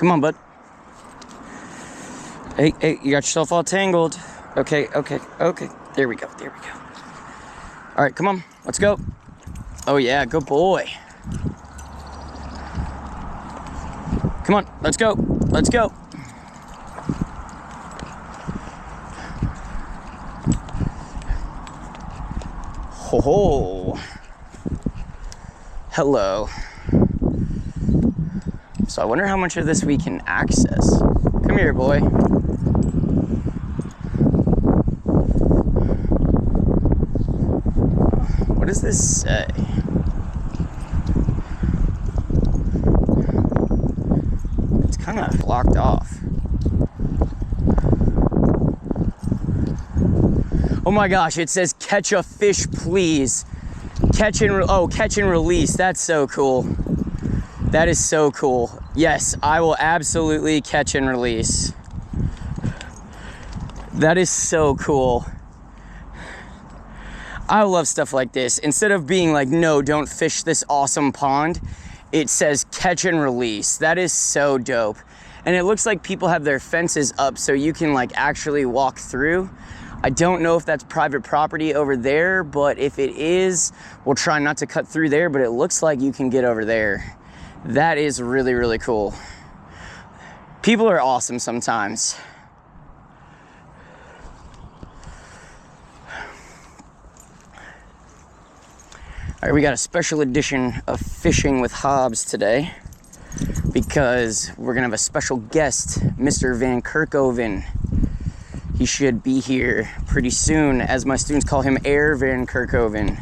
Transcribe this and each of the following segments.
Come on, bud. Hey, hey, you got yourself all tangled. Okay, okay, okay. There we go, there we go. All right, come on, let's go. Oh yeah, good boy. Come on, let's go, let's go. Ho ho. Hello. So I wonder how much of this we can access. Come here, boy. What does this say? It's kind of blocked off. Oh my gosh, it says catch a fish, please. Catch and release. That's so cool. That is so cool. Yes, I will absolutely catch and release. That is so cool. I love stuff like this. Instead of being like, no, don't fish this awesome pond, it says catch and release. That is so dope. And it looks like people have their fences up so you can like actually walk through. I don't know if that's private property over there, but if it is, we'll try not to cut through there, but it looks like you can get over there. That is really, really cool. People are awesome sometimes. All right, we got a special edition of Fishing with Hobbes today because we're gonna have a special guest, Mr. Van Kerkhoven. He should be here pretty soon, as my students call him, Herr Van Kerkhoven.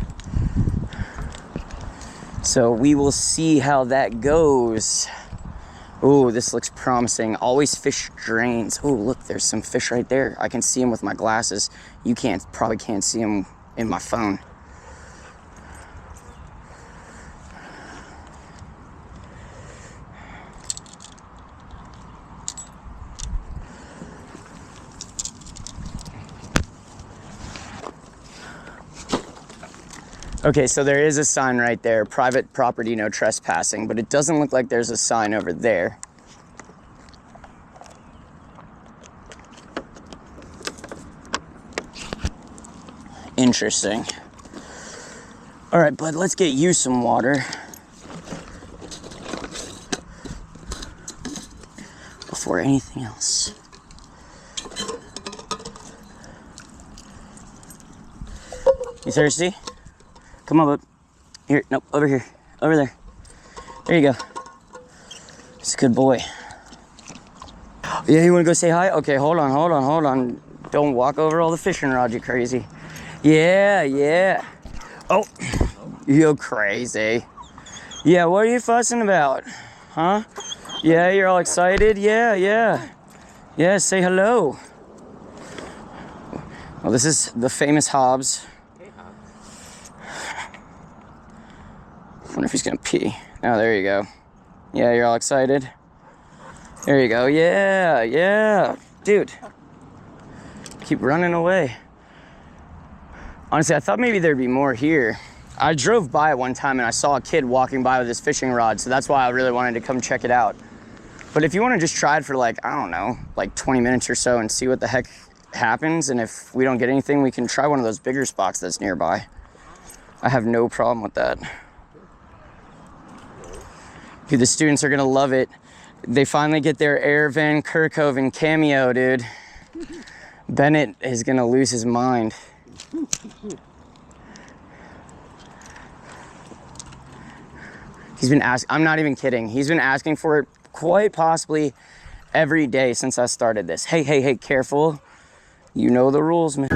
So we will see how that goes. Oh, this looks promising. Always fish drains. Oh, look, there's some fish right there. I can see them with my glasses. You probably can't see them in my phone. Okay, so there is a sign right there, private property, no trespassing, but it doesn't look like there's a sign over there. Interesting. All right, bud, let's get you some water. Before anything else. You thirsty? Come on, bud. Here, nope, over here. Over there. There you go. It's a good boy. Yeah, you wanna go say hi? Okay, hold on. Don't walk over all the fishing rods, you crazy. Yeah. Oh, you're crazy. Yeah, what are you fussing about? Huh? Yeah, you're all excited? Yeah, say hello. Well, this is the famous Hobbes. I wonder if he's gonna pee. Oh, there you go. Yeah, you're all excited. There you go. Yeah. Dude, keep running away. Honestly, I thought maybe there'd be more here. I drove by it one time and I saw a kid walking by with his fishing rod, so that's why I really wanted to come check it out. But if you want to just try it for like, I don't know, like 20 minutes or so and see what the heck happens, and if we don't get anything, we can try one of those bigger spots that's nearby. I have no problem with that. Dude, the students are gonna love it. They finally get their Herr Van Kerkhoven cameo, dude. Bennett is gonna lose his mind. He's been asking, I'm not even kidding. He's been asking for it quite possibly every day since I started this. Hey, careful. You know the rules, man.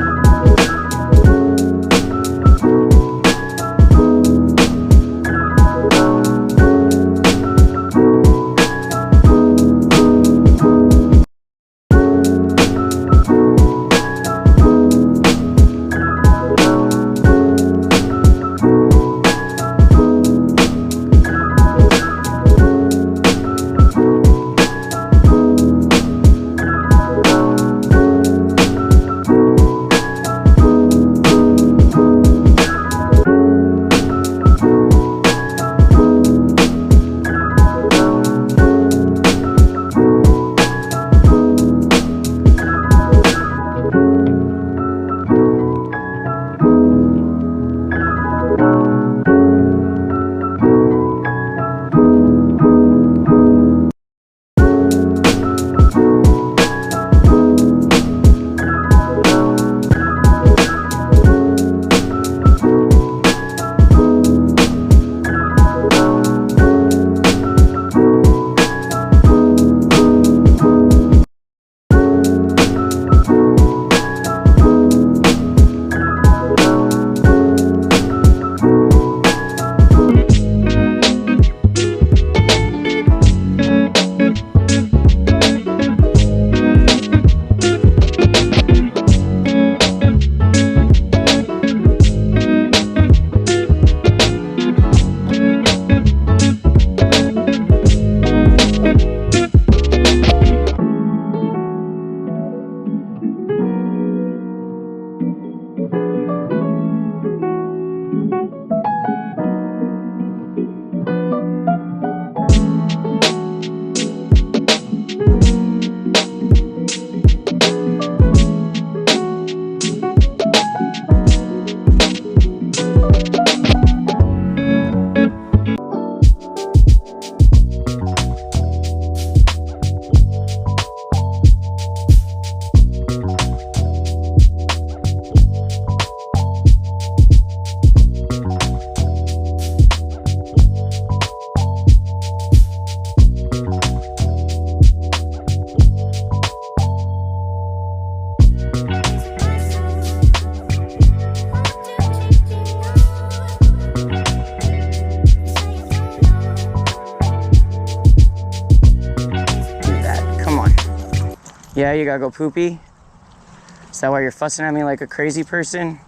Yeah, you gotta go poopy? Is that why you're fussing at me like a crazy person?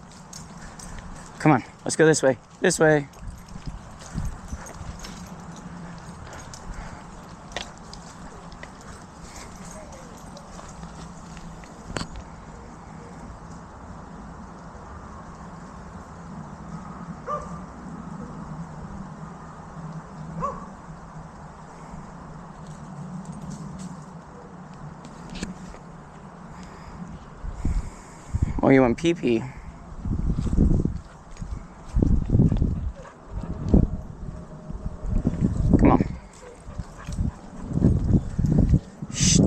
Come on, let's go this way. This way. Oh, you want pee-pee? Come on. Shh.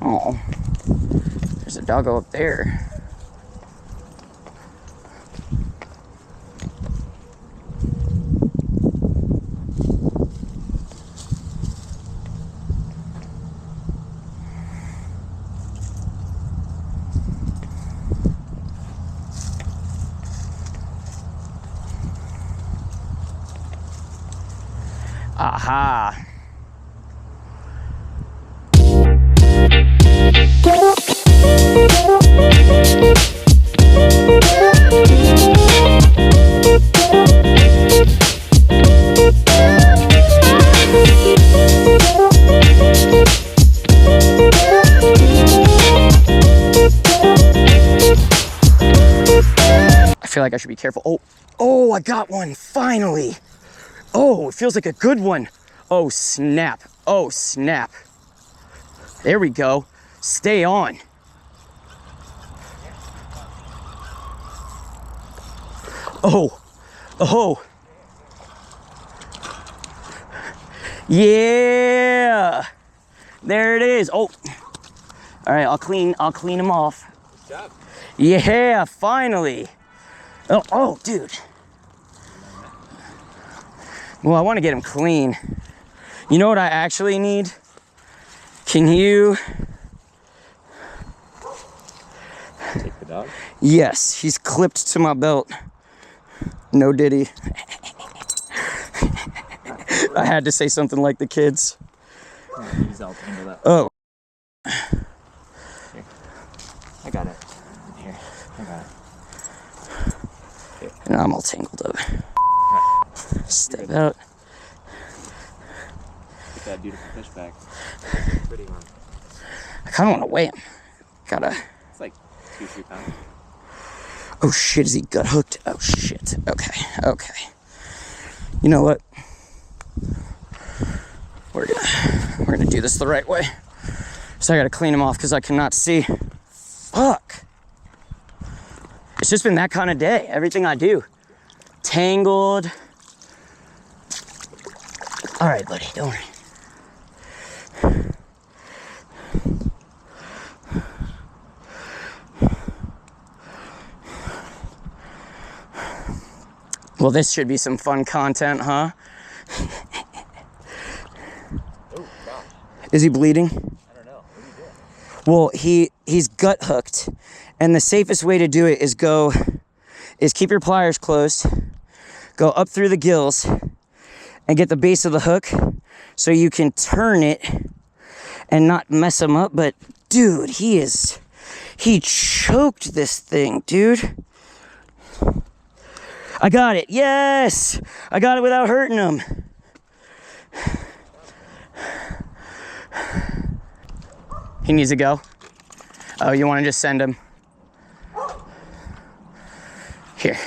Oh, there's a doggo up there. Aha. I feel like I should be careful. Oh, I got one, finally. Oh, it feels like a good one. Oh, snap. Oh, snap. There we go. Stay on. Oh, oh. Yeah. There it is. Oh. All right, I'll clean them off. Good job. Yeah, finally. Oh, dude. Well, I want to get him clean. You know what I actually need? Can you... Take the dog? Yes, he's clipped to my belt. No diddy. I had to say something like the kids. He's all tangled up. Oh. Here. I got it. Here. I got it. Here. And I'm all tangled up. Step out. Get that beautiful fish back. Pretty one. I kind of want to weigh him. Gotta... It's like 2-3 pounds. Oh shit, is he gut hooked? Oh shit. Okay, okay. You know what? We're gonna do this the right way. So I gotta clean him off because I cannot see. Fuck. It's just been that kind of day. Everything I do. Tangled. All right, buddy, don't worry. Well, this should be some fun content, huh? Oh, gosh. Is he bleeding? I don't know. What are you doing? Well, he's gut hooked, and the safest way to do it is keep your pliers closed, go up through the gills, and get the base of the hook so you can turn it and not mess him up. But dude, he choked this thing, dude. I got it. Yes, I got it without hurting him. He needs to go. Oh, you want to just send him? Here.